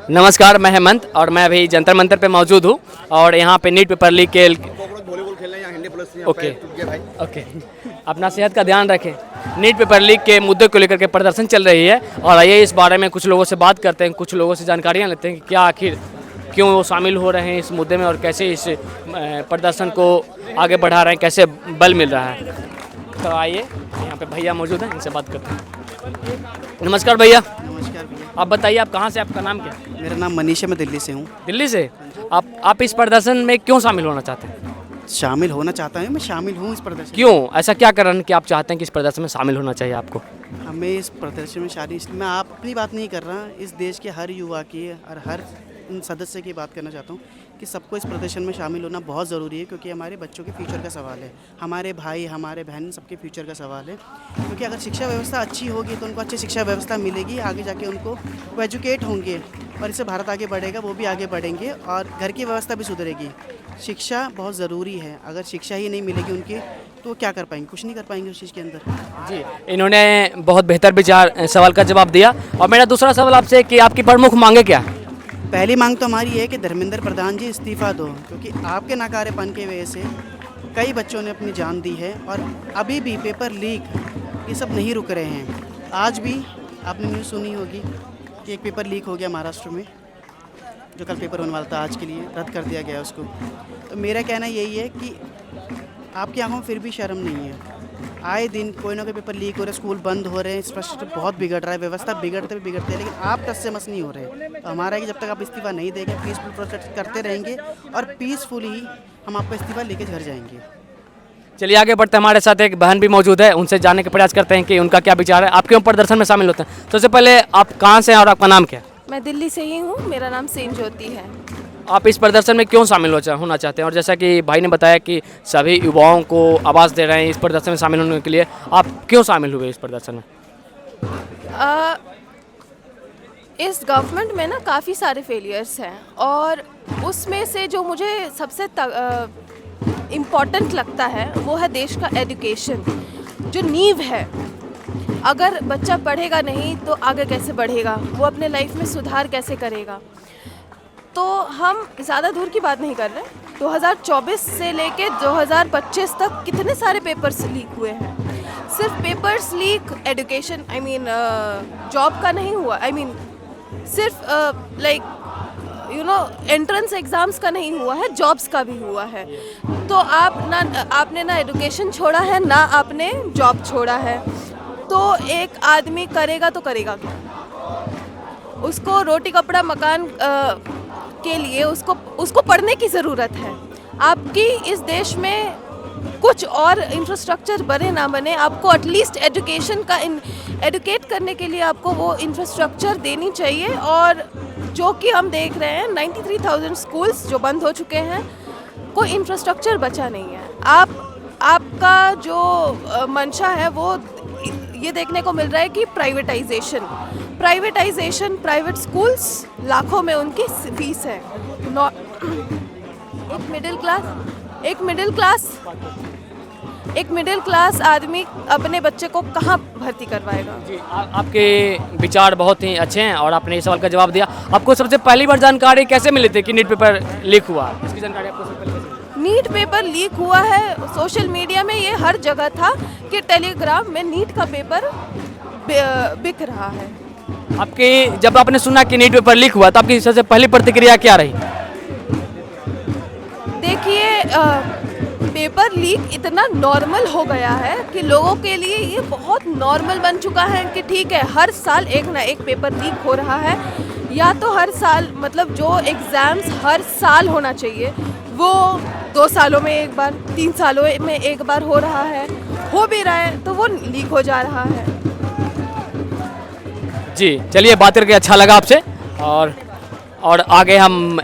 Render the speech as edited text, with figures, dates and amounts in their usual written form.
नमस्कार, मैं हेमंत और मैं अभी जंतर मंतर पे मौजूद हूँ और यहाँ पे नीट पेपर लीक के वॉलीबॉल खेलने यहाँ हिंदी प्लस ओके ओके अपना सेहत का ध्यान रखें। नीट पेपर लीक के मुद्दे को लेकर के प्रदर्शन चल रही है और आइए इस बारे में कुछ लोगों से बात करते हैं, कुछ लोगों से जानकारियाँ लेते हैं कि क्या आखिर क्यों वो शामिल हो रहे हैं इस मुद्दे में और कैसे इस प्रदर्शन को आगे बढ़ा रहे हैं, कैसे बल मिल रहा है। तो आइए यहाँ पे भैया मौजूद हैं, इनसे बात करते हैं। नमस्कार भैया। नमस्कार भैया, आप बताइए, आप कहाँ से, आपका नाम क्या है? मेरा नाम मनीष है, मैं दिल्ली से हूँ। दिल्ली से। आप इस प्रदर्शन में क्यों शामिल होना चाहते हैं? शामिल होना चाहता हूँ, मैं शामिल हूँ इस प्रदर्शन। क्यों, ऐसा क्या कारण कि आप चाहते हैं कि इस प्रदर्शन में शामिल होना चाहिए आपको? हमें इस प्रदर्शन में शादी, इसलिए मैं आप अपनी बात नहीं कर रहा, इस देश के हर युवा की और हर सदस्य की बात करना चाहता हूँ कि सबको इस प्रदर्शन में शामिल होना बहुत ज़रूरी है, क्योंकि हमारे बच्चों के फ्यूचर का सवाल है, हमारे भाई हमारे बहन सबके फ्यूचर का सवाल है। क्योंकि अगर शिक्षा व्यवस्था अच्छी होगी तो उनको अच्छी शिक्षा व्यवस्था मिलेगी, आगे जाके उनको वो एजुकेट होंगे और इससे भारत आगे बढ़ेगा, वो भी आगे बढ़ेंगे और घर की व्यवस्था भी सुधरेगी। शिक्षा बहुत ज़रूरी है, अगर शिक्षा ही नहीं मिलेगी उनकी तो वो क्या कर पाएंगे, कुछ नहीं कर पाएंगे उस चीज़ के अंदर। जी, इन्होंने बहुत बेहतर विचार सवाल का जवाब दिया। और मेरा दूसरा सवाल आपसे कि आपकी प्रमुख मांगे क्या है? पहली मांग तो हमारी है कि धर्मेंद्र प्रधान जी इस्तीफ़ा दो, क्योंकि आपके नाकारेपन की वजह से कई बच्चों ने अपनी जान दी है और अभी भी पेपर लीक ये सब नहीं रुक रहे हैं। आज भी आपने न्यूज़ सुनी होगी कि एक पेपर लीक हो गया महाराष्ट्र में, जो कल पेपर होने वाला था, आज के लिए रद्द कर दिया गया उसको। तो मेरा कहना यही है कि आपकी आंखों में फिर भी शर्म नहीं है। आए दिन कोई ना कोई पेपर लीक हो रहे हैं, स्कूल बंद हो रहे हैं, इंफ्रास्ट्रक्चर बहुत बिगड़ रहा है, व्यवस्था बिगड़ते हैं, लेकिन आप टस से मस नहीं हो रहे। तो हमारा है कि जब तक आप इस्तीफा नहीं देंगे, पीसफुल प्रोटेस्ट करते रहेंगे और पीसफुल ही हम आपका इस्तीफा लेके घर जाएंगे। चलिए आगे बढ़ते हैं। हमारे साथ एक बहन भी मौजूद है, उनसे जानने का प्रयास करते हैं कि उनका क्या विचार है। आप क्यों प्रदर्शन में शामिल होते हैं? सबसे पहले आप कहाँ से हैं और आपका नाम क्या है? मैं दिल्ली से ही हूँ, मेरा नाम सेन ज्योति है। आप इस प्रदर्शन में क्यों शामिल होना चाहते हैं? और जैसा कि भाई ने बताया कि सभी युवाओं को आवाज़ दे रहे हैं इस प्रदर्शन में शामिल होने के लिए, आप क्यों शामिल हुए इस प्रदर्शन में? इस गवर्नमेंट में ना काफ़ी सारे फेलियर्स हैं और उसमें से जो मुझे सबसे इम्पॉर्टेंट लगता है वो है देश का एजुकेशन, जो नींव है। अगर बच्चा पढ़ेगा नहीं तो आगे कैसे बढ़ेगा, वो अपने लाइफ में सुधार कैसे करेगा। तो हम ज़्यादा दूर की बात नहीं कर रहे, 2024 से लेके 2025 तक कितने सारे पेपर्स लीक हुए हैं। सिर्फ पेपर्स लीक एजुकेशन जॉब का नहीं हुआ, सिर्फ एंट्रेंस एग्ज़ाम्स का नहीं हुआ है, जॉब्स का भी हुआ है। तो आपने ना एजुकेशन छोड़ा है, ना आपने जॉब छोड़ा है। तो एक आदमी करेगा तो करेगा क्या? उसको रोटी कपड़ा मकान के लिए उसको पढ़ने की ज़रूरत है। आपकी इस देश में कुछ और इंफ्रास्ट्रक्चर बने ना बने, आपको एटलीस्ट एजुकेशन का एडुकेट करने के लिए आपको वो इंफ्रास्ट्रक्चर देनी चाहिए। और जो कि हम देख रहे हैं 93,000 स्कूल्स जो बंद हो चुके हैं, कोई इंफ्रास्ट्रक्चर बचा नहीं है। आपका जो मंशा है वो ये देखने को मिल रहा है कि प्राइवेटाइजेशन, प्राइवेट स्कूल्स लाखों में उनकी फीस है। एक मिडिल क्लास आदमी अपने बच्चे को कहाँ भर्ती करवाएगा? जी, आपके विचार बहुत ही अच्छे हैं और आपने इस सवाल का जवाब दिया। आपको सबसे पहली बार जानकारी कैसे मिली थी कि नीट पेपर लीक हुआ? इसकी जानकारी आपको सबसे पहले कैसे मिली? नीट पेपर लीक हुआ है, सोशल मीडिया में ये हर जगह था कि टेलीग्राम में नीट का पेपर बिक रहा है। आपकी जब आपने सुना कि नीट पेपर लीक हुआ तो आपकी सबसे पहली प्रतिक्रिया क्या रही? देखिए, पेपर लीक इतना नॉर्मल हो गया है कि लोगों के लिए ये बहुत नॉर्मल बन चुका है कि ठीक है, हर साल एक ना एक पेपर लीक हो रहा है। या तो हर साल, मतलब जो एग्ज़ाम्स हर साल होना चाहिए वो 2 सालों में एक बार, 3 सालों में एक बार हो रहा है, हो भी रहा है तो वो लीक हो जा रहा है। जी, चलिए बात करके अच्छा लगा आपसे और आगे हम